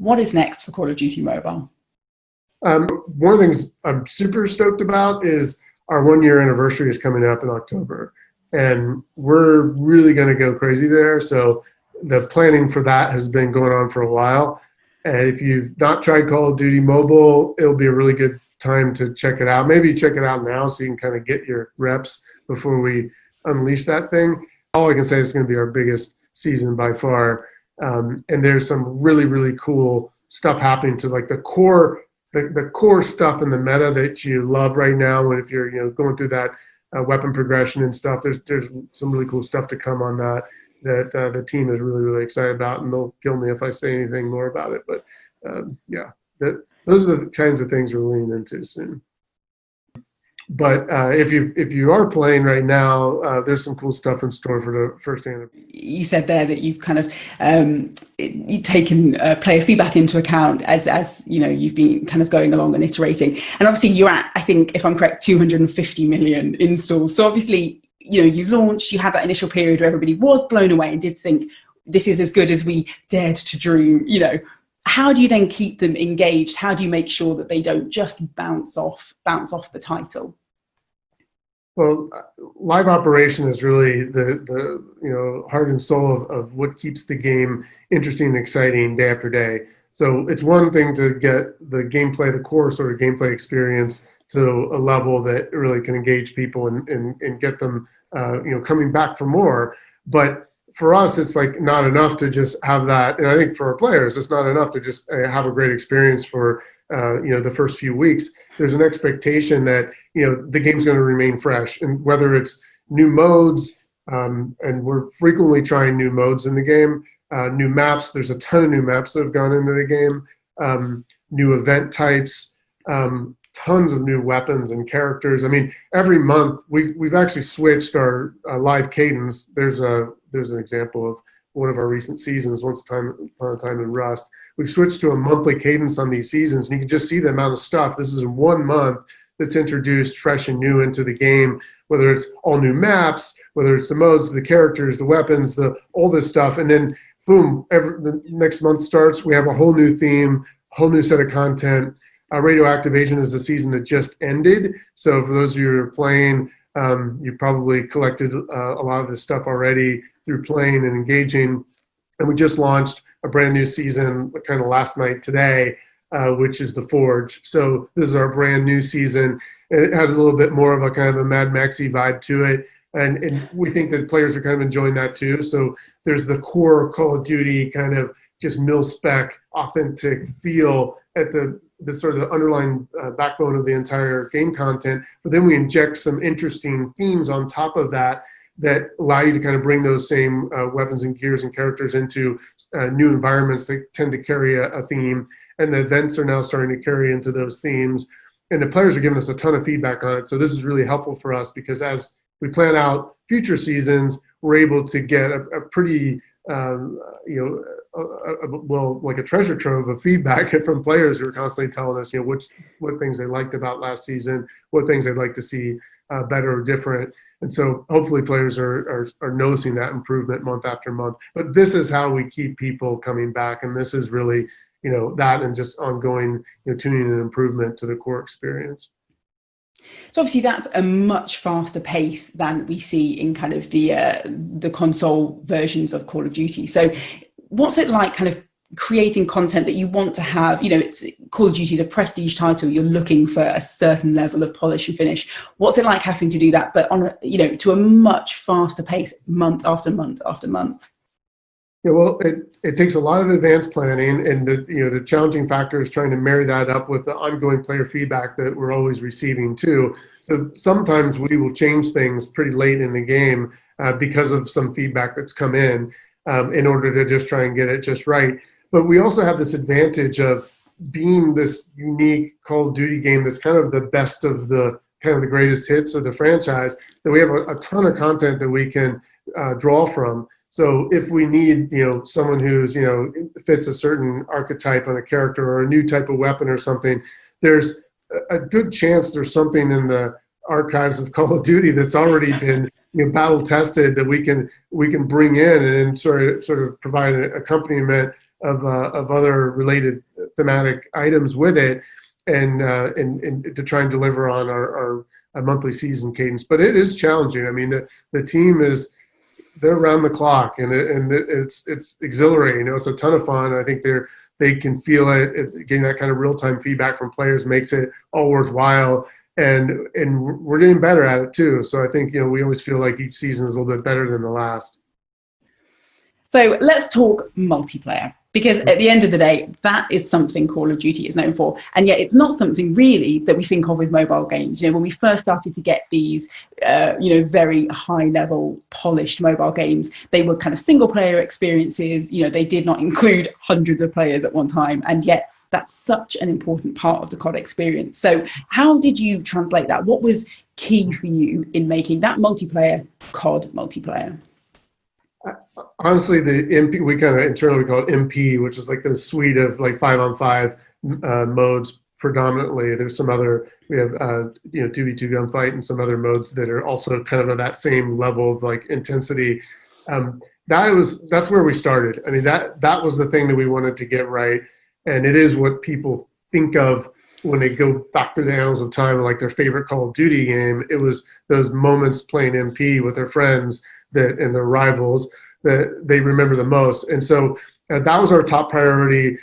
What is next for Call of Duty Mobile? One of the things I'm super stoked about is our 1-year anniversary is coming up in October, and we're really going to go crazy there. So the planning for that has been going on for a while. And if you've not tried Call of Duty Mobile, it'll be a really good time to check it out. Maybe check it out now so you can kind of get your reps before we unleash that thing. All I can say is it's going to be our biggest season by far. And there's some really, really cool stuff happening to like the core stuff in the meta that you love right now. And if you're going through that weapon progression and stuff, there's some really cool stuff to come on that the team is really, really excited about, and they'll kill me if I say anything more about it. But yeah, those are the kinds of things we're leaning into soon. But if you are playing right now, there's some cool stuff in store for the first anniversary. You said there that you've kind of you've taken player feedback into account as you've been kind of going along and iterating. And obviously you're at, I think, if I'm correct, 250 million installs. So obviously, you launched, you had that initial period where everybody was blown away and did think this is as good as we dared to dream. How do you then keep them engaged? How do you make sure that they don't just bounce off the title? Well, live operation is really the heart and soul of what keeps the game interesting and exciting day after day. So it's one thing to get the gameplay, the core sort of gameplay experience to a level that really can engage people and get them coming back for more. But for us, it's like not enough to just have that. And I think for our players, it's not enough to just have a great experience for the first few weeks. There's an expectation that the game's going to remain fresh, and whether it's new modes, and we're frequently trying new modes in the game, new maps. There's a ton of new maps that have gone into the game, new event types, tons of new weapons and characters. I mean, every month we've actually switched our live cadence. There's an example of one of our recent seasons, Once Upon a Time in Rust. We've switched to a monthly cadence on these seasons, and you can just see the amount of stuff. This is in 1 month that's introduced fresh and new into the game, whether it's all new maps, whether it's the modes, the characters, the weapons, all this stuff. And then boom, the next month starts, we have a whole new theme, whole new set of content. Radio Activision is the season that just ended. So for those of you who are playing, you've probably collected a lot of this stuff already through playing and engaging. And we just launched a brand new season kind of last night today, which is The Forge. So this is our brand new season. It has a little bit more of a kind of a Mad Maxy vibe to it. And we think that players are kind of enjoying that too. So there's the core Call of Duty kind of just mil-spec, authentic feel at the sort of the underlying backbone of the entire game content. But then we inject some interesting themes on top of that allow you to kind of bring those same weapons and gears and characters into new environments that tend to carry a theme. And the events are now starting to carry into those themes. And the players are giving us a ton of feedback on it. So this is really helpful for us because as we plan out future seasons, we're able to get a pretty, like a treasure trove of feedback from players who are constantly telling us, what things they liked about last season, what things they'd like to see better or different. And so hopefully players are noticing that improvement month after month. But this is how we keep people coming back. And this is really, that and just ongoing tuning and improvement to the core experience. So obviously that's a much faster pace than we see in kind of the console versions of Call of Duty. So what's it like kind of creating content that you want to have? It's Call of Duty is a prestige title. You're looking for a certain level of polish and finish. What's it like having to do that, but on to a much faster pace, month after month after month? Yeah, well, it takes a lot of advanced planning, and the challenging factor is trying to marry that up with the ongoing player feedback that we're always receiving too. So sometimes we will change things pretty late in the game because of some feedback that's come in order to just try and get it just right. But we also have this advantage of being this unique Call of Duty game that's kind of the best of the kind of the greatest hits of the franchise, that we have a ton of content that we can draw from. So if we need, someone who's, fits a certain archetype on a character or a new type of weapon or something, there's a good chance there's something in the archives of Call of Duty that's already been battle tested that we can bring in and sort of provide an accompaniment of other related thematic items with it, and to try and deliver on our monthly season cadence. But it is challenging. I mean, the team they're around the clock, and it's exhilarating. You know, it's a ton of fun. I think they can feel it. Getting that kind of real-time feedback from players makes it all worthwhile. And we're getting better at it too. So I think, you know, we always feel like each season is a little bit better than the last. So let's talk multiplayer, because at the end of the day, that is something Call of Duty is known for. And yet it's not something really that we think of with mobile games. You know, when we first started to get these, very high level polished mobile games, they were kind of single player experiences. You know, they did not include hundreds of players at one time. And yet that's such an important part of the COD experience. So how did you translate that? What was key for you in making that multiplayer COD multiplayer? Honestly, the MP, we kind of internally call it MP, which is like the suite of like 5-on-5 modes predominantly. There's some other, we have 2v2 gunfight and some other modes that are also kind of at that same level of like intensity. That's where we started. I mean, that was the thing that we wanted to get right. And it is what people think of when they go back through the annals of time, like their favorite Call of Duty game. It was those moments playing MP with their friends and their rivals that they remember the most. And so that was our top priority.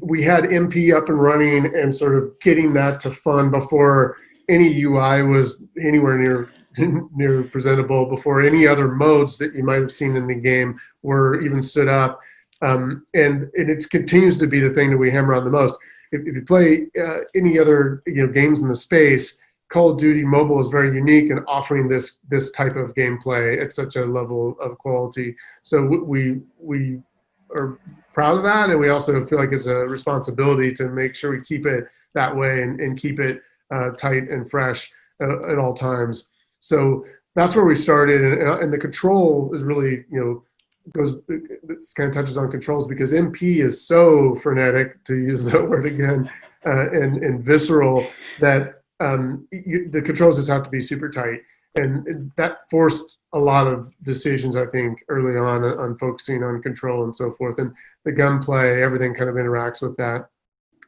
We had MP up and running and sort of getting that to fun before any UI was anywhere near presentable, before any other modes that you might have seen in the game were even stood up. And it continues to be the thing that we hammer on the most. If you play any other games in the space, Call of Duty Mobile is very unique in offering this type of gameplay at such a level of quality. So we are proud of that, and we also feel like it's a responsibility to make sure we keep it that way and keep it tight and fresh at all times. So that's where we started, and the control is really this kind of touches on controls, because MP is so frenetic, to use that word again, and visceral, that the controls just have to be super tight. And that forced a lot of decisions, I think, early on focusing on control and so forth. And the gunplay, everything kind of interacts with that.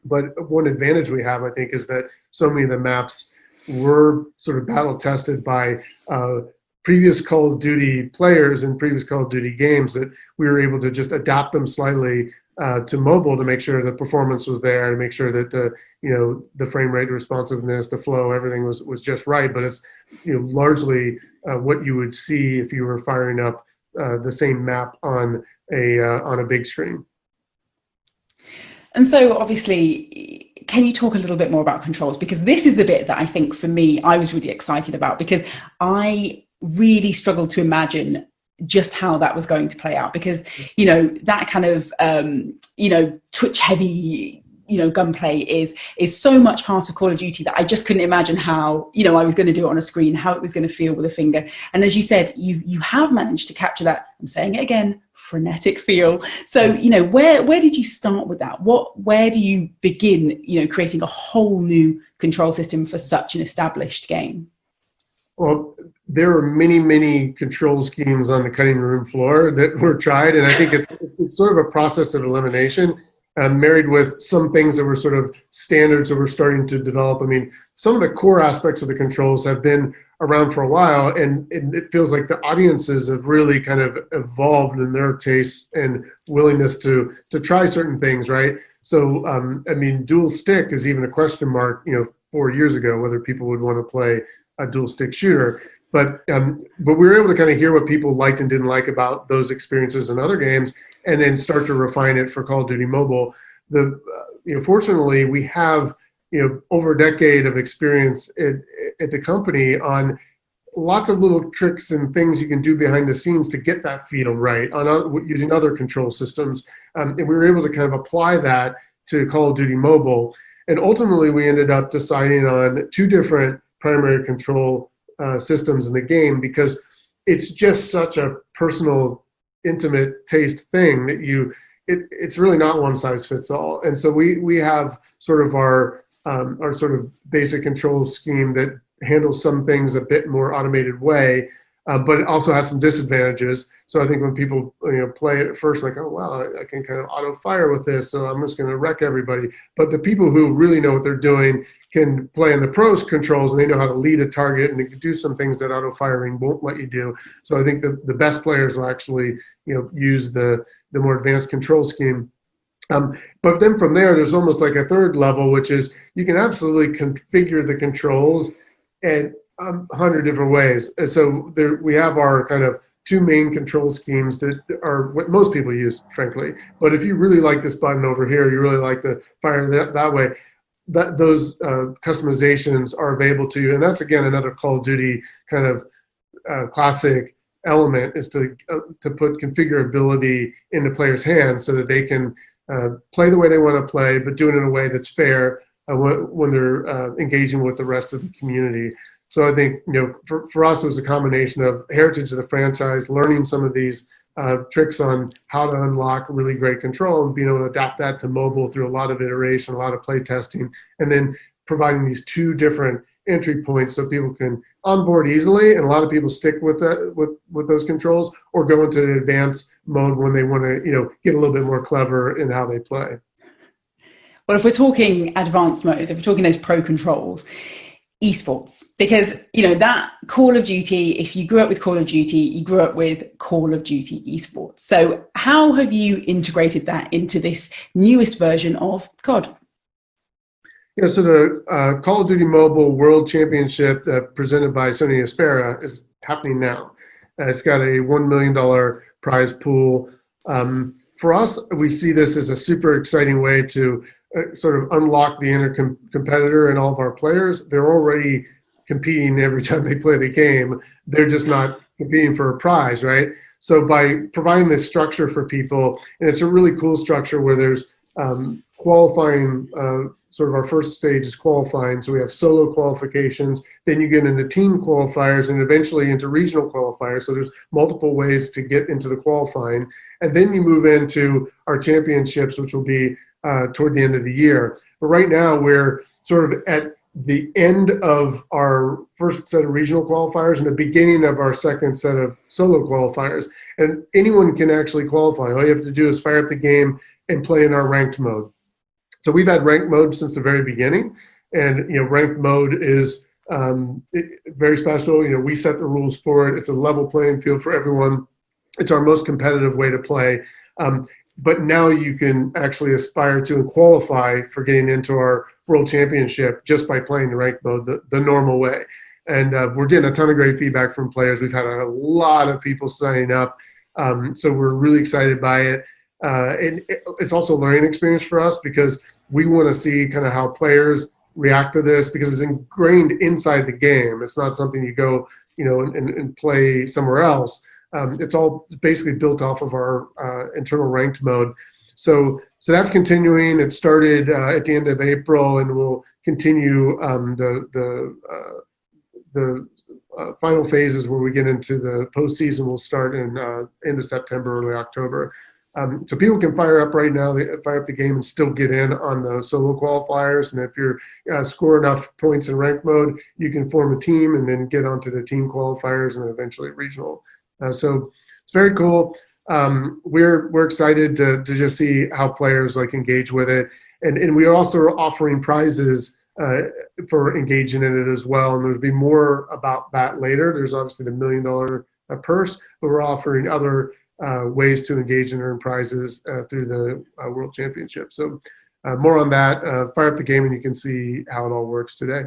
But one advantage we have, I think, is that so many of the maps were sort of battle tested by previous Call of Duty players and previous Call of Duty games, that we were able to just adapt them slightly to mobile to make sure the performance was there, to make sure that the frame rate, the responsiveness, the flow, everything was just right. But it's largely what you would see if you were firing up the same map on a big screen. And so obviously, can you talk a little bit more about controls? Because this is the bit that I think for me, I was really excited about, because I really struggled to imagine just how that was going to play out, because that kind of twitch heavy gunplay is so much part of Call of Duty that I just couldn't imagine how I was going to do it on a screen, how it was going to feel with a finger. And as you said, you have managed to capture that, I'm saying it again, frenetic feel. So where did you start with that? Where do you begin creating a whole new control system for such an established game? Well, there are many, many control schemes on the cutting room floor that were tried, and I think it's sort of a process of elimination, married with some things that were sort of standards that we're starting to develop. I mean, some of the core aspects of the controls have been around for a while, and it feels like the audiences have really kind of evolved in their tastes and willingness to try certain things, right? So, I mean, dual stick is even a question mark, 4 years ago, whether people would want to play a dual stick shooter. But we were able to kind of hear what people liked and didn't like about those experiences in other games, and then start to refine it for Call of Duty Mobile. Fortunately, we have over a decade of experience at the company on lots of little tricks and things you can do behind the scenes to get that feel right on using other control systems, and we were able to kind of apply that to Call of Duty Mobile. And ultimately, we ended up deciding on 2 different primary control systems in the game, because it's just such a personal, intimate taste thing that it's really not one size fits all. And so we have sort of our sort of basic control scheme that handles some things a bit more automated way, but it also has some disadvantages. So I think when people play it at first, like, oh wow, I can kind of auto fire with this, so I'm just going to wreck everybody. But the people who really know what they're doing can play in the pros controls, and they know how to lead a target, and they can do some things that auto firing won't let you do. So I think the best players will actually use the more advanced control scheme. But then from there, there's almost like a third level, which is you can absolutely configure the controls in 100 different ways. And so we have our kind of two main control schemes that are what most people use, frankly. But if you really like this button over here, you really like to fire that way, those customizations are available to you. And that's, again, another Call of Duty kind of classic element, is to put configurability in the player's hands so that they can play the way they want to play, but do it in a way that's fair when they're engaging with the rest of the community. So I think, for us, it was a combination of heritage of the franchise, learning some of these tricks on how to unlock really great control, and being able to adapt that to mobile through a lot of iteration, a lot of play testing, and then providing these two different entry points so people can onboard easily, and a lot of people stick with that with those controls, or go into an advanced mode when they want to get a little bit more clever in how they play. Well, if we're talking advanced modes, if we're talking those pro controls, esports, because that Call of Duty, if you grew up with Call of Duty, you grew up with Call of Duty esports. So how have you integrated that into this newest version of COD? Yeah, so the Call of Duty Mobile World Championship presented by Sony Aspera is happening now. It's got a $1 million prize pool. For us, we see this as a super exciting way to sort of unlock the inner competitor in all of our players. They're already competing every time they play the game. They're just not competing for a prize, right? So by providing this structure for people, and it's a really cool structure where there's qualifying, sort of our first stage is qualifying. So we have solo qualifications, then you get into team qualifiers, and eventually into regional qualifiers. So there's multiple ways to get into the qualifying. And then you move into our championships, which will be toward the end of the year. But right now we're sort of at the end of our first set of regional qualifiers and the beginning of our second set of solo qualifiers. And anyone can actually qualify. All you have to do is fire up the game and play in our ranked mode. So we've had ranked mode since the very beginning, and ranked mode is very special. We set the rules for it. It's a level playing field for everyone. It's our most competitive way to play. But now you can actually aspire to and qualify for getting into our World Championship just by playing the ranked mode the normal way. And we're getting a ton of great feedback from players. We've had a lot of people signing up, so we're really excited by it. And it's also a learning experience for us, because we want to see kind of how players react to this, because it's ingrained inside the game. It's not something you go, and play somewhere else. It's all basically built off of our internal ranked mode. So that's continuing. It started at the end of April, and will continue the final phases where we get into the postseason will start in end of September, early October. So people can fire up right now, they fire up the game and still get in on the solo qualifiers. And if you're score enough points in ranked mode, you can form a team and then get onto the team qualifiers and eventually regional. So it's very cool. We're excited to just see how players engage with it. And we also are offering prizes for engaging in it as well. And there'll be more about that later. There's obviously the $1 million purse, but we're offering other ways to engage and earn prizes through the World Championship. So more on that. Fire up the game and you can see how it all works today.